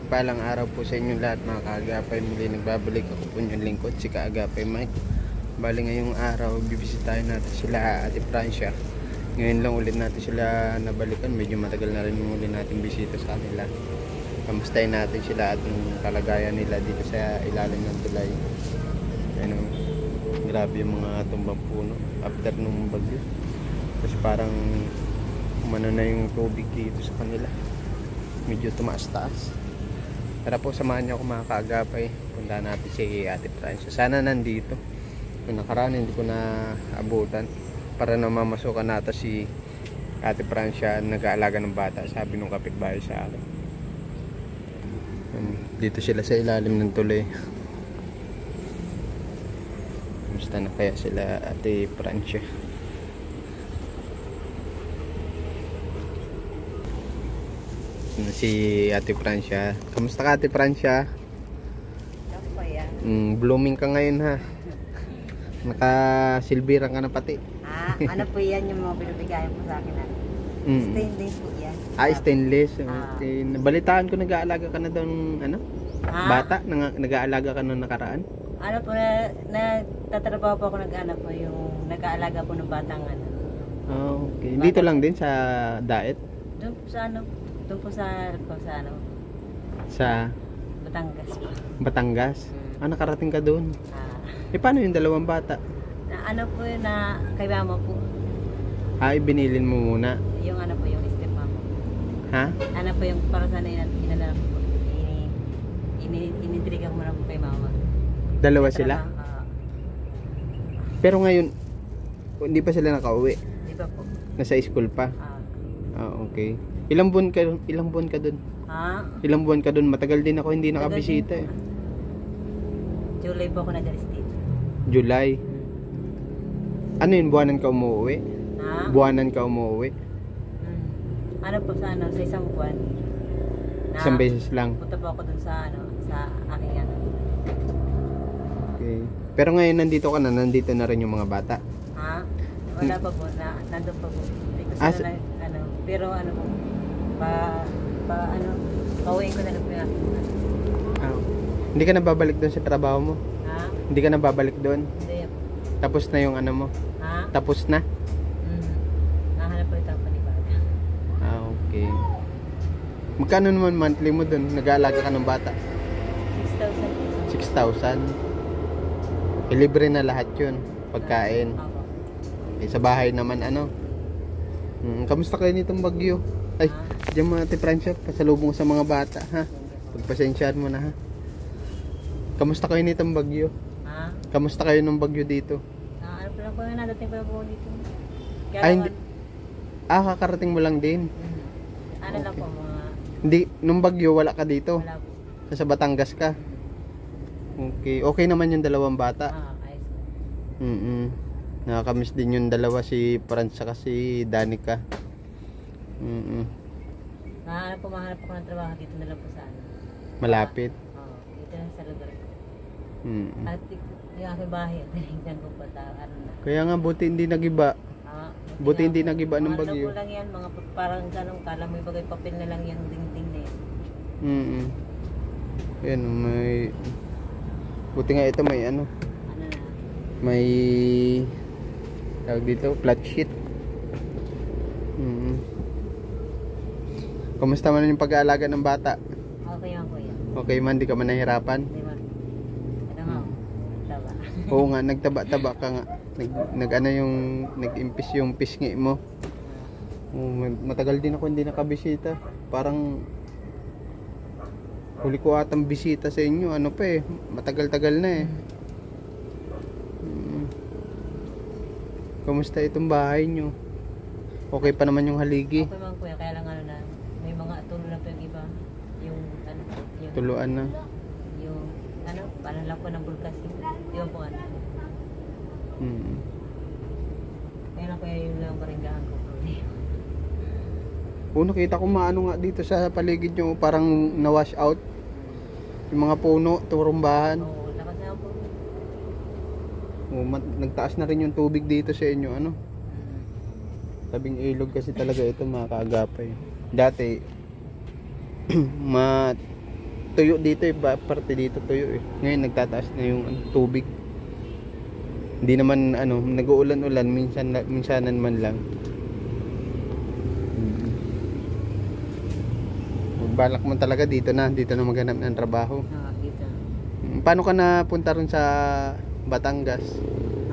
mapagpalang araw po sa inyo lahat mga kaagapay. Muli nagbabalik ako po yung lingkod, si Kaagapay Mike. Bali ngayong araw, bibisitahin natin sila Ate Francia. Ngayon lang ulit natin sila nabalikan. Medyo matagal na rin yung ulit natin bisita sa kanila. Kamustahin natin sila at yung kalagayan nila dito sa ilalim ng tulay. Ano, grabe yung mga tumbang puno after nung bagyo. Tapos parang umano na yung tubig dito sa kanila. Medyo tumaas-taas. Tara po, samahan niyo ako mga kaagapay. Punta natin si Ate Francia. Sana nandito. Kung nakaraan hindi ko na abutan para na mamasukan natin si Ate Francia, nag-aalaga ng bata, sabi nung kapitbahay sa akin. Dito sila sa ilalim ng tulay. Kamusta na kaya sila Ate Francia? Si Ate Francia. Kamusta ka, Ate Francia? Ako yan. Blooming ka ngayon ha. Nakasilbiran ka na pati. Ano po yan yung mga binabigayan po sa akin? Stainless po yan. Stainless. Okay. Nabalitaan ko nag-aalaga ka na daw ng ano? Bata? Nag-aalaga ka nung nakaraan? Ano po, nagtatrabaho po ako po yung nag-aalaga po ng batang ano. Okay. Dito lang din sa Daet? Doon po sa ano? Doon po sa ano? Sa Batangas po. Batangas? Nakarating ka doon? Paano yung dalawang bata? Ano po yun na kay mama po. Ibinilin mo muna? Yung ano po, yung step mama po. Ha? Ano po yung para sana inanap po. Inintriga ko muna po kay mama. Dalawa sila? Pero ngayon, hindi pa sila nakauwi? Di ba po? Nasa school pa? Okay. Ilang buwan ka doon? Ilang buwan ka doon? Matagal din ako hindi nakabisita eh. July po ako nag-alis dito. July? Ano yun? Buwanan ka umuwi? Buwanan ka umuwi? Ano po sa ano? Sa isang buwan. Isang beses lang? Punta po ako dun sa ano? Sa aking ano. Okay. Pero ngayon nandito ka na? Nandito na rin yung mga bata? Wala pa po. Nandun pa po. Hindi ko sila ano. Pero ano po. Pauwiin ko na lang po yung aking ano. Hindi ka na babalik doon sa trabaho mo? Hindi ka na babalik doon? Hindi. Tapos na yung ano mo? Tapos na? Nahanap po ito ang panibada. Okay. Magkano naman monthly mo doon? Nag-aalaga ka ng bata? 6,000. 6,000? Libre na lahat yun? Pagkain? Sa bahay naman ano? Kamusta kayo nitong bagyo? Ay, diyan mga Ate Francia, pasalubong sa mga bata ha? Pagpasensyaan mo na ha? Kamusta kayo nitong bagyo? Kamusta kayo ng bagyo dito? Ano pa lang po, nadating pa lang po dito. Hindi. Kakarating mo lang din? Ano lang po mga... Hindi, nung bagyo wala ka dito? Wala po. Nasa Batangas ka? Okay. Okay naman yung dalawang bata? Ayos po. Nakakamiss din yung dalawa, si Francia kasi Danica. Mahanap ako ng trabaho dito na lang po sa ano. Malapit? Dito na sa lugar ko. At yung aking bahay, tinignan ko po ano na. Kaya nga buti hindi nagiba. Buti hindi nagiba ng bagyo. Mga lang yan, mga parang ganun, kala mo ibagay papel na lang yung dingding na yan. Yan, may... Buti nga ito may ano. Ano na? May... Tawag dito, flat sheet. Kumusta man yung pag-aalaga ng bata? Okay man kuya. Okay man, di ka man nahirapan? Di ba? Ano nga? Taba. Oo nga, nagtaba-taba ka nga. Nag-ano yung... Nag-impis yung pisngi mo. Matagal din ako hindi nakabisita. Parang... Huli ko atang bisita sa inyo. Ano pa eh. Matagal-tagal na eh. Kamusta itong bahay nyo? Okay pa naman yung haligi? Okay man kuya, kaya lang ano na. May mga tulo na po yung iba. Yung ano. Yung, tuluan na. Yung ano. Paano lang po ng bulkas. Yung po ano. Kaya lang kuya yung lang maringgahan ko. Nakita ko maano nga dito sa paligid nyo. Parang na-wash out. Yung mga puno, turumbahan. Lakas na po. Nagtaas na rin yung tubig dito sa inyo, ano? Tabing ilog kasi talaga ito mga kaagapay. Dati tuyo dito eh, parte dito tuyo eh. Ngayon nagtataas na yung tubig. Hindi naman nag-uulan-ulan, minsanan man lang. Balak mo talaga dito na maghanap ng trabaho. Dito. Paano ka napunta ron sa Batangas?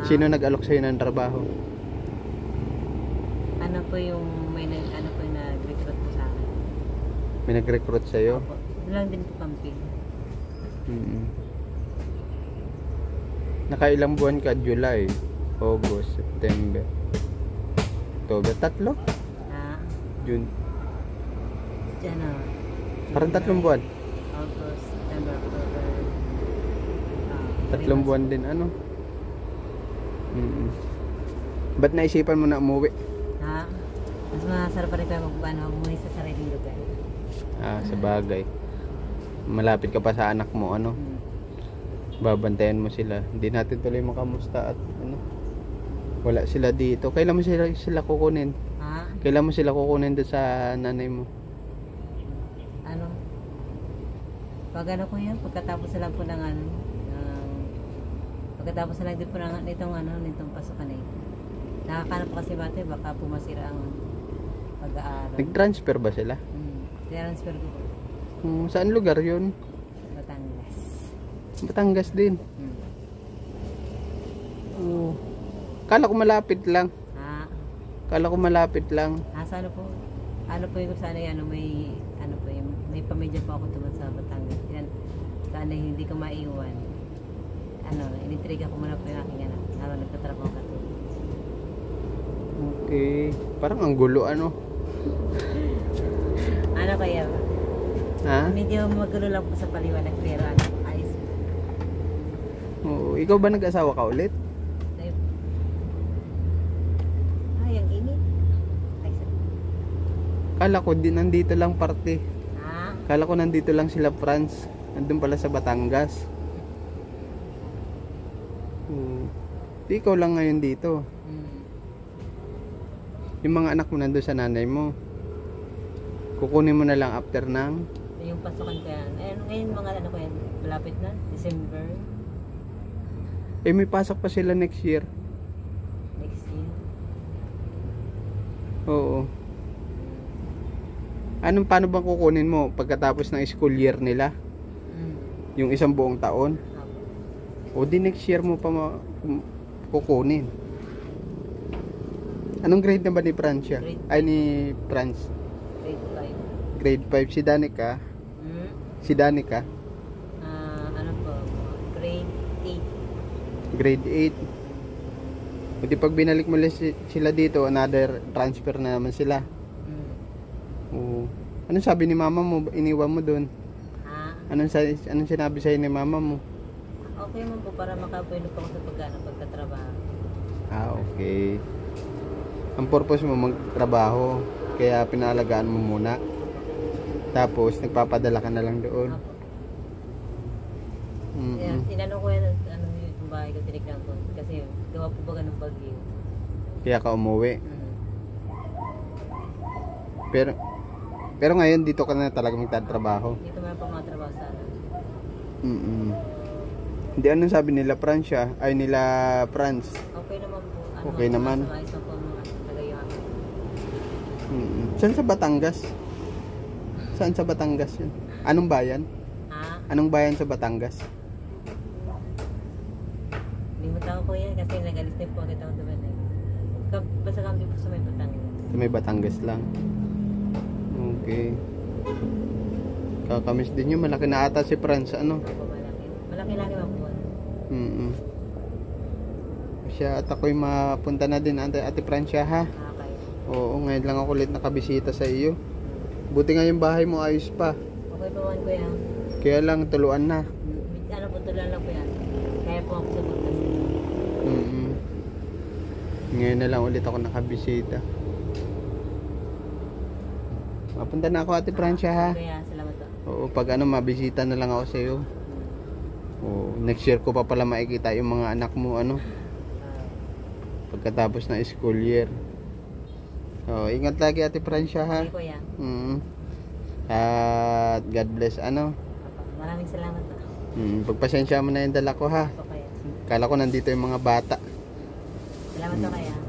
Sino nag-alok sa'yo ng trabaho? Ano po yung nag-recruit po sa akin? May nag-recruit sa'yo? Opo. Lang din po camping. Nakailang buwan ka? July, August, September, October, 3? June. Parang 3 buwan. August, September, October. 3 buwan din Ba't naisipan mo na umuwi? Mas masarap pa rin kayo umuwi sa sariling lugar. Sa bagay. Malapit ka pa sa anak mo, babantayan mo sila. Hindi natin tuloy makamusta at wala sila dito. Kailan mo sila kukunin? Kailan mo sila kukunin doon sa nanay mo? Pag ko yan, pagkatapos na lang po ng pagkatapos na lang din po nitong pasokan na ito. Nakakanap po kasi bate, baka pumasira ang pag-aaral. Nag-transfer ba sila? Transfer ko po. Saan lugar yun? Batangas. Batangas din? Kala ko malapit lang. Kala ko malapit lang. Sana po. Ano po yung sana may pamilya po ako tungkol sa Batangas. Sana hindi ko maiwan. Initriga ko muna po yung aking anak. Habang nagtatrabaho ka to. Okay. Parang ang gulo Kaya ba? Medyo magulo lang po sa paliwanag pero ayos. Ikaw ba nag-asawa ka ulit? Ang init. Kala ko nandito lang parte. Kala ko nandito lang sila Franz. Nandun pala sa Batangas. Di ikaw lang ngayon dito. Yung mga anak mo nandun sa nanay mo. Kukunin mo na lang after ng yung pasokan ko yan. Ngayon mga ko yan, malapit na, December. May pasok pa sila next year. Next year? Oo. Paano bang kukunin mo pagkatapos ng school year nila? Yung isang buong taon? O di next year mo pa kukunin. Anong grade na ba ni Francia? Ay ni Franz? Grade 5. Si Danica? Si Danica? Grade 8. Grade 8. Buti pag binalik mo sila dito, another transfer na naman sila. Anong sabi ni mama mo? Iniwan mo doon? Anong sinabi sa'yo ni mama mo? Okay mo po para makabuelo pa ako sa pagkatrabaho. Okay. Ang purpose mo magtrabaho, kaya pinalagaan mo muna. Tapos nagpapadala ka na lang doon. Tinanong ko yan yung bahay ko, tinignan ko. Kasi gawa po ba ng bagyo. Kaya ka umuwi. Pero ngayon dito ka na talaga magtatrabaho. Dito man pa magtrabaho sana. Hindi, anong sabi nila Francia? Ay nila Franz? Okay naman po. Okay naman. Isa po mga tagayaan. Saan sa Batangas? Saan sa Batangas yun? Anong bayan? Anong bayan sa Batangas? Limutan ko yan kasi nag-alis din po agad ako doon. Basta kami po sa may Batangas. Sa may Batangas lang. Okay. Kakamiss din yun. Malaki na ata si Franz. Malaki lang naman po. Siya at ako'y mapunta na din Ate Francia ha. Okay. Oo, ngayon lang ako ulit nakabisita sa iyo. Buti nga yung bahay mo ayos pa. Okay pa man ko yan. Kaya lang tuluan na. Tuluan lang po yan. Kaya po ako sa butas. Ngayon na lang ulit ako nakabisita. Mapunta na ako Ate Francia ha. Kaya salamat po. Oo, pag mabisita na lang ako sa iyo. Next year ko pa pala makikita yung mga anak mo pagkatapos ng school year. Ingat lagi Ate Francia ha. Hindi ko yan. At God bless Maraming salamat po. Pagpasensya mo na yung dala ko ha. Po kaya. Kala ko nandito yung mga bata. Salamat po kaya.